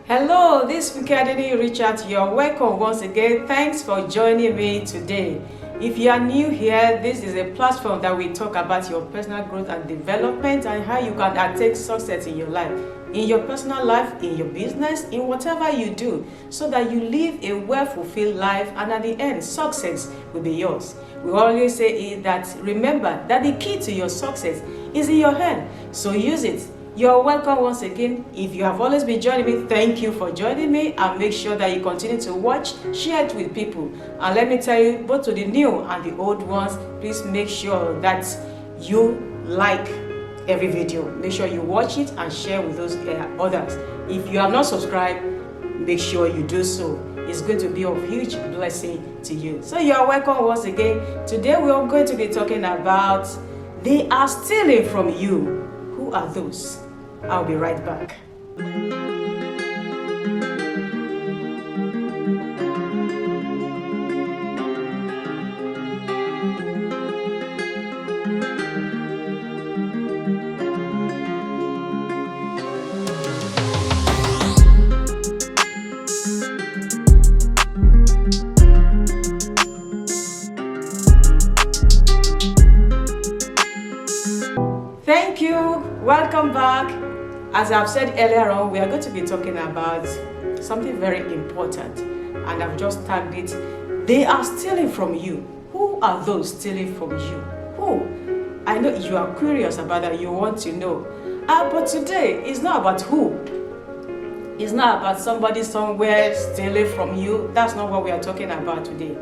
Hello, this is Fikadini Richard. You're welcome once again. Thanks for joining me today. If you are new here, this is a platform that we talk about your personal growth and development and how you can attain success in your life, in your personal life, in your business, in whatever you do, so that you live a well-fulfilled life and at the end, success will be yours. We always say that remember that the key to your success is in your hand, so use it. You're welcome once again. If you have always been joining me, thank you for joining me, and make sure that you continue to watch, share it with people. And let me tell you, both to the new and the old ones, please make sure that you like every video. Make sure you watch it and share with those others. If you have not subscribed, make sure you do so. It's going to be of huge blessing to you. So you are welcome once again. Today we are going to be talking about they are stealing from you. Who are those? I'll be right back. Thank you. Welcome back. As I've said earlier on, we are going to be talking about something very important, and I've just tagged it. They are stealing from you. Who are those stealing from you? Who? I know you are curious about that. You want to know. But today it's not about who. It's not about somebody somewhere stealing from you. That's not what we are talking about today.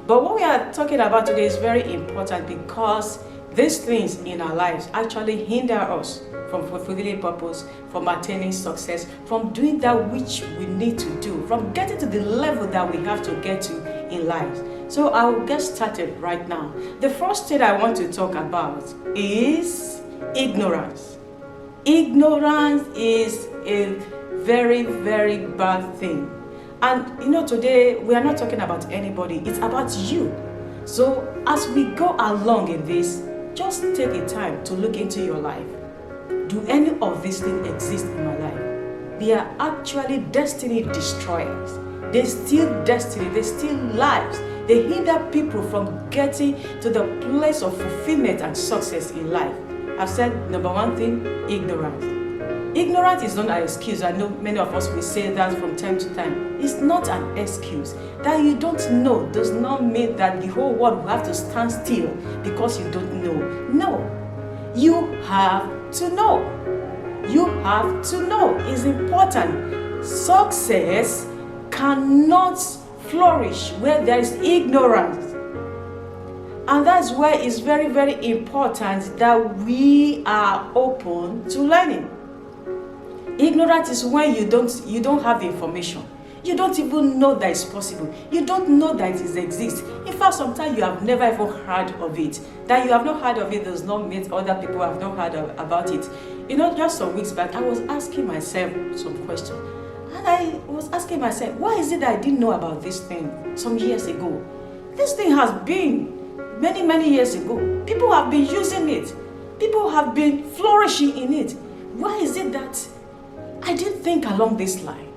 But what we are talking about today is very important, because these things in our lives actually hinder us from fulfilling purpose, from attaining success, from doing that which we need to do, from getting to the level that we have to get to in life. So I'll get started right now. The first thing I want to talk about is ignorance. Ignorance is a very, very bad thing. And today we are not talking about anybody, it's about you. So as we go along in this, just take a time to look into your life. Do any of these things exist in my life? They are actually destiny destroyers. They steal destiny, they steal lives. They hinder people from getting to the place of fulfillment and success in life. I've said number one thing, ignorance. Ignorance is not an excuse. I know many of us will say that from time to time. It's not an excuse. That you don't know does not mean that the whole world will have to stand still because you don't know. No, you have to know. You have to know. It's important. Success cannot flourish where there is ignorance. And that's why it's very, very important that we are open to learning. Ignorance is when you don't have the information. You don't even know that it's possible. You don't know that it exists. In fact, sometimes you have never even heard of it. That you have not heard of it does not mean other people have not heard about it. Just some weeks back, I was asking myself some questions. And I was asking myself, why is it that I didn't know about this thing some years ago? This thing has been many, many years ago. People have been using it. People have been flourishing in it. Why is it that I didn't think along this line?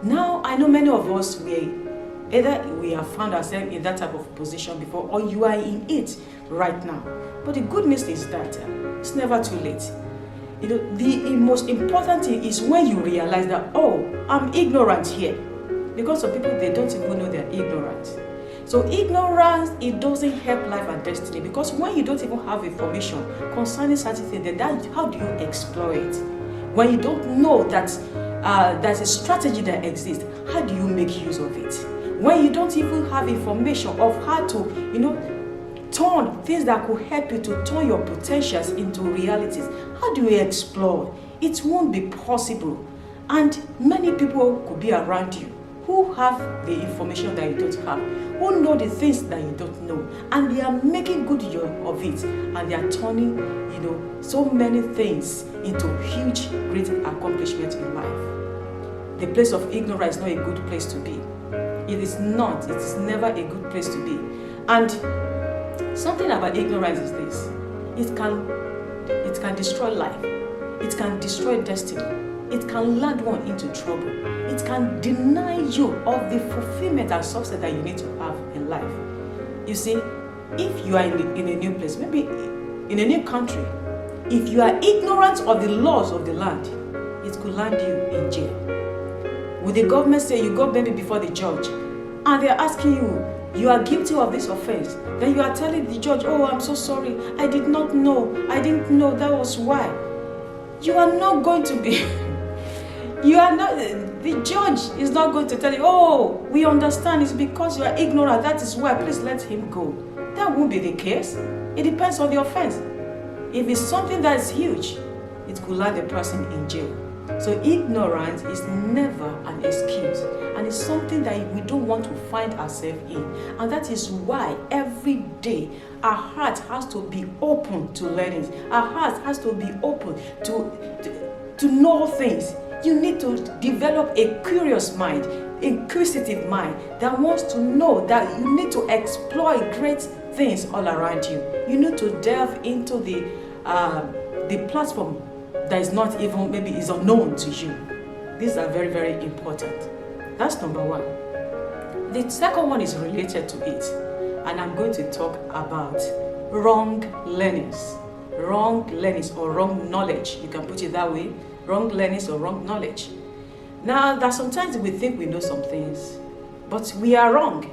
Now, I know many of us, either we have found ourselves in that type of position before, or you are in it right now. But the good news is that it's never too late. The most important thing is when you realize that, oh, I'm ignorant here. Because some people, they don't even know they're ignorant. So ignorance, it doesn't help life and destiny, because when you don't even have information concerning certain things, then how do you exploit? When you don't know that there's a strategy that exists, how do you make use of it? When you don't even have information of how to, turn things that could help you to turn your potentials into realities, how do you explore? It won't be possible. And many people could be around you who have the information that you don't have, who know the things that you don't know, and they are making good use of it, and they are turning, so many things into huge, great accomplishments in life. The place of ignorance is not a good place to be. It is not. It is never a good place to be. And something about ignorance is this: it can destroy life. It can destroy destiny. it can land one into trouble. It can deny you of the fulfillment and success that you need to have in life. You see, if you are in a new place, maybe in a new country, if you are ignorant of the laws of the land, it could land you in jail. Would the government say you go maybe before the judge and they're asking you are guilty of this offense, then you are telling the judge, oh, I'm so sorry, I did not know, I didn't know, that was why. You are not going to be, the judge is not going to tell you, oh, we understand, it's because you are ignorant, that is why, please let him go. That won't be the case. It depends on the offense. If it's something that is huge, it could land the person in jail. So ignorance is never an excuse, and it's something that we don't want to find ourselves in. And that is why every day our heart has to be open to learning. Our heart has to be open to know things. You need to develop a curious mind, inquisitive mind that wants to know, that you need to exploit great things all around you. You need to delve into the platform that is not even, maybe is unknown to you. These are very, very important. That's number one. The second one is related to it, and I'm going to talk about wrong learnings. Wrong learnings or wrong knowledge. You can put it that way. Wrong learnings or wrong knowledge. Now, that sometimes we think we know some things, but we are wrong.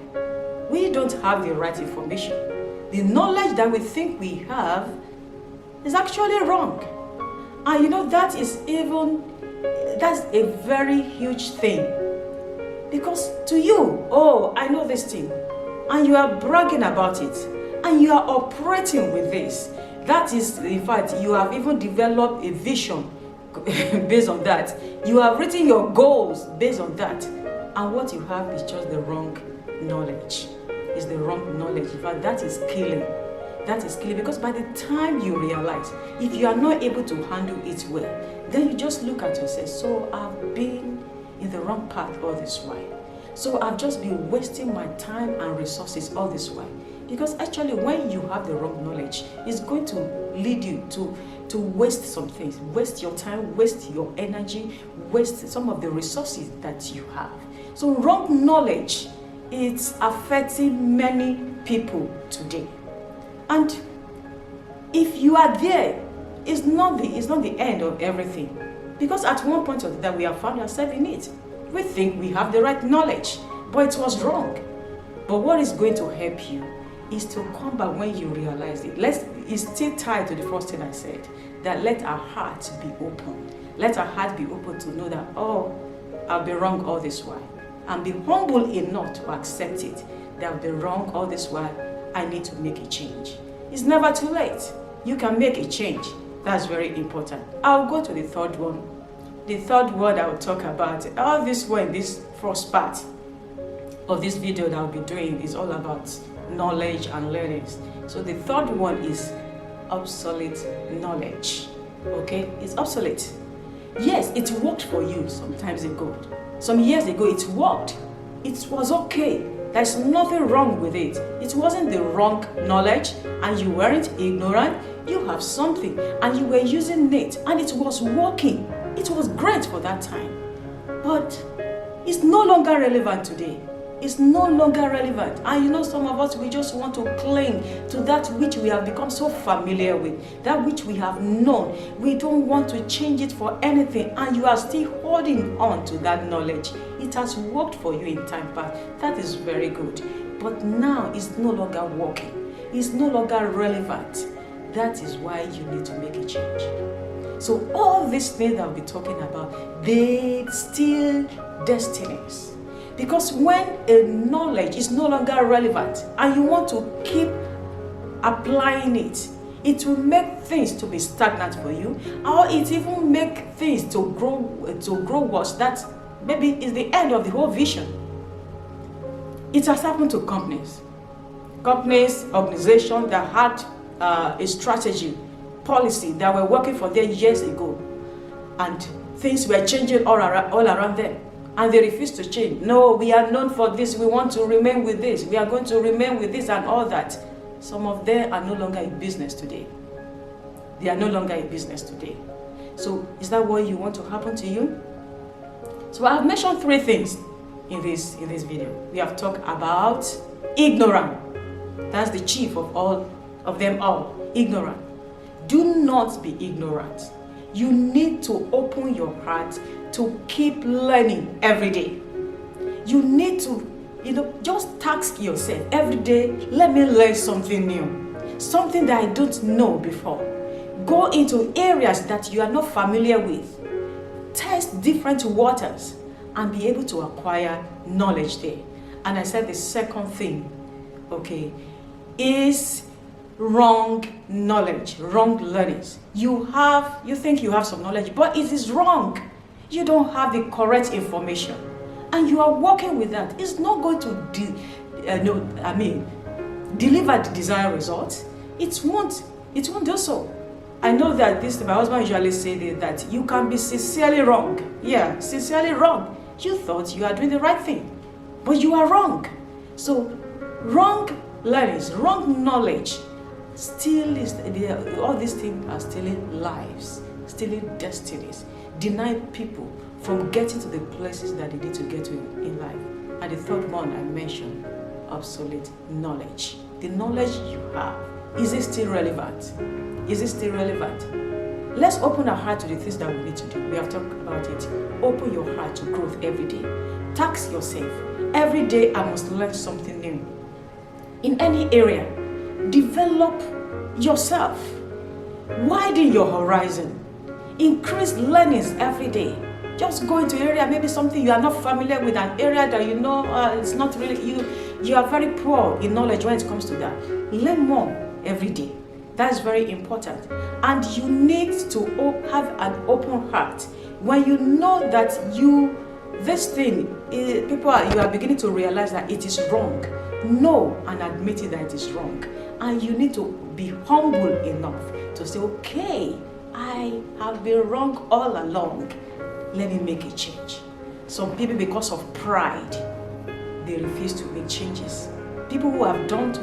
We don't have the right information. The knowledge that we think we have is actually wrong. And you know, that's a very huge thing. Because to you, oh, I know this thing, and you are bragging about it, and you are operating with this. That is, in fact, you have even developed a vision based on that. You have written your goals based on that. And what you have is just the wrong knowledge. It's the wrong knowledge. In fact, that is killing. That is killing, because by the time you realize, if you are not able to handle it well, then you just look at yourself, so I've been in the wrong path all this while. So I've just been wasting my time and resources all this while. Because actually, when you have the wrong knowledge, it's going to lead you to waste some things, waste your time, waste your energy, waste some of the resources that you have. So wrong knowledge, it's affecting many people today. And if you are there, it's not the end of everything. Because at one point of that we have found ourselves in it. We think we have the right knowledge, but it was wrong. But what is going to help you is to come back when you realize it. It's still tied to the first thing I said, that let our heart be open. Let our heart be open to know that, oh, I've been wrong all this while. And be humble enough to accept it, that I've been wrong all this while. I need to make a change. It's never too late. You can make a change. That's very important. I'll go to the third one. The third one I will talk about, all this one, this first part of this video that I'll be doing is all about knowledge and learnings. So the third one is obsolete knowledge. Okay, it's obsolete. Yes, it worked for you some times ago. Some years ago, it worked. It was okay. There's nothing wrong with it. It wasn't the wrong knowledge, and you weren't ignorant. You have something, and you were using it, and it was working. It was great for that time. But it's no longer relevant today. It's no longer relevant. And you know, some of us, we just want to cling to that which we have become so familiar with, that which we have known. We don't want to change it for anything, and you are still holding on to that knowledge. It has worked for you in time past. That is very good. But now it's no longer working. It's no longer relevant. That is why you need to make a change. So all these things that we'll be talking about, they steal destinies. Because when a knowledge is no longer relevant and you want to keep applying it, it will make things to be stagnant for you, or it even make things to grow worse. That maybe is the end of the whole vision. It has happened to companies, organizations that had a strategy, policy that were working for them years ago, and things were changing all around them. And they refuse to change. No, we are known for this. We want to remain with this. We are going to remain with this and all that. Some of them are no longer in business today. They are no longer in business today. So is that what you want to happen to you? So I've mentioned 3 things in this video. We have talked about ignorant. That's the chief of them all. Ignorant. Do not be ignorant. You need to open your heart to keep learning every day. You need to, just task yourself every day. Let me learn something new, something that I don't know before. Go into areas that you are not familiar with. Test different waters and be able to acquire knowledge there. And I said the second thing, is wrong knowledge, wrong learnings. You think you have some knowledge, but it is wrong. You don't have the correct information, and you are working with that. It's not going to deliver the desired results. It won't do so. I know that my husband usually say that you can be sincerely wrong. Yeah, sincerely wrong. You thought you are doing the right thing, but you are wrong. So wrong learnings, wrong knowledge, all these things are stealing lives, stealing destinies, denying people from getting to the places that they need to get to in life. And the third one I mentioned, obsolete knowledge. The knowledge you have, is it still relevant? Is it still relevant? Let's open our heart to the things that we need to do. We have talked about it. Open your heart to growth every day. Task yourself. Every day I must learn something new. In any area, develop yourself. Widen your horizon. Increase learnings every day. Just go into area, maybe something you are not familiar with, an area that it's not really you are very poor in knowledge when it comes to that. Learn more every day. That's very important. And you need to have an open heart. When you know that you are beginning to realize that it is wrong, know and admit it that it is wrong. And you need to be humble enough to say, okay, I have been wrong all along. Let me make a change. Some people, because of pride, they refuse to make changes. People who have done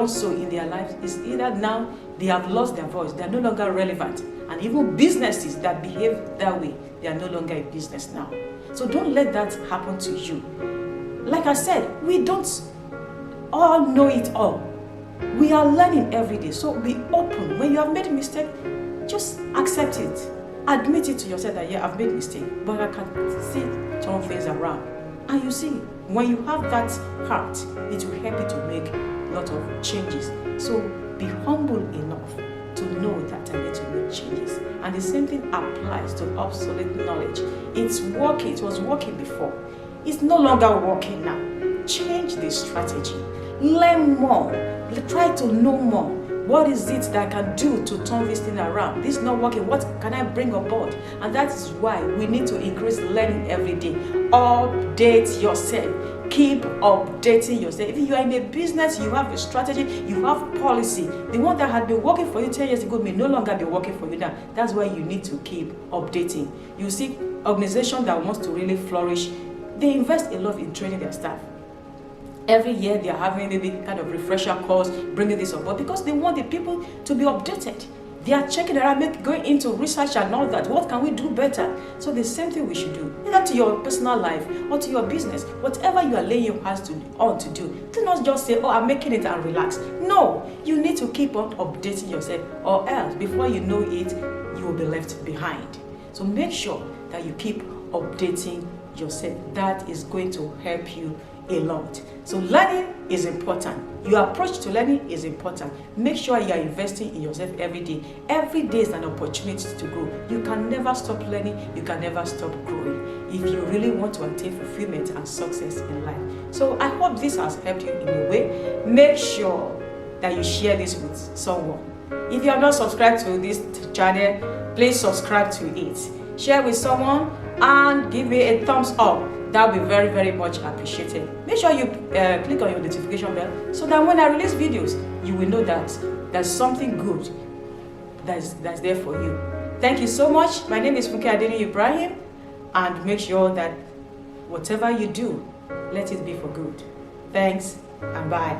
so in their lives is either now they have lost their voice, they are no longer relevant. And even businesses that behave that way, they are no longer in business now. So don't let that happen to you. Like I said, we don't all know it all. We are learning every day. So be open. When you have made a mistake, just accept it. Admit it to yourself that, yeah, I've made a mistake, but I can still turn things around. And you see, when you have that heart, it will help you to make a lot of changes. So be humble enough to know that I need to make changes. And the same thing applies to obsolete knowledge. It's working. It was working before. It's no longer working now. Change the strategy. Learn more. Try to know more. What is it that I can do to turn this thing around? This is not working. What can I bring aboard? And that is why we need to increase learning every day. Update yourself. Keep updating yourself. If you are in a business, you have a strategy, you have policy. The one that had been working for you 10 years ago may no longer be working for you now. That's why you need to keep updating. You see, organization that wants to really flourish, they invest a lot in training their staff. Every year they are having maybe kind of refresher course, bringing this up, but because they want the people to be updated. They are checking around, going into research and all that. What can we do better? So the same thing we should do, either to your personal life or to your business. Whatever you are laying your hands on to do, do not just say, oh, I'm making it and relax. No, you need to keep on updating yourself, or else before you know it, you will be left behind. So make sure that you keep updating yourself. That is going to help you a lot. So learning is important. Your approach to learning is important. Make sure you are investing in yourself every day. Every day is an opportunity to grow. You can never stop learning. You can never stop growing if you really want to attain fulfillment and success in life. So I hope this has helped you in a way. Make sure that you share this with someone. If you have not subscribed to this channel, please subscribe to it. Share with someone and give me a thumbs up. That will be very, very much appreciated. Make sure you click on your notification bell so that when I release videos, you will know that there's something good that's there for you. Thank you so much. My name is Funke Adeni Ibrahim, and make sure that whatever you do, let it be for good. Thanks and bye.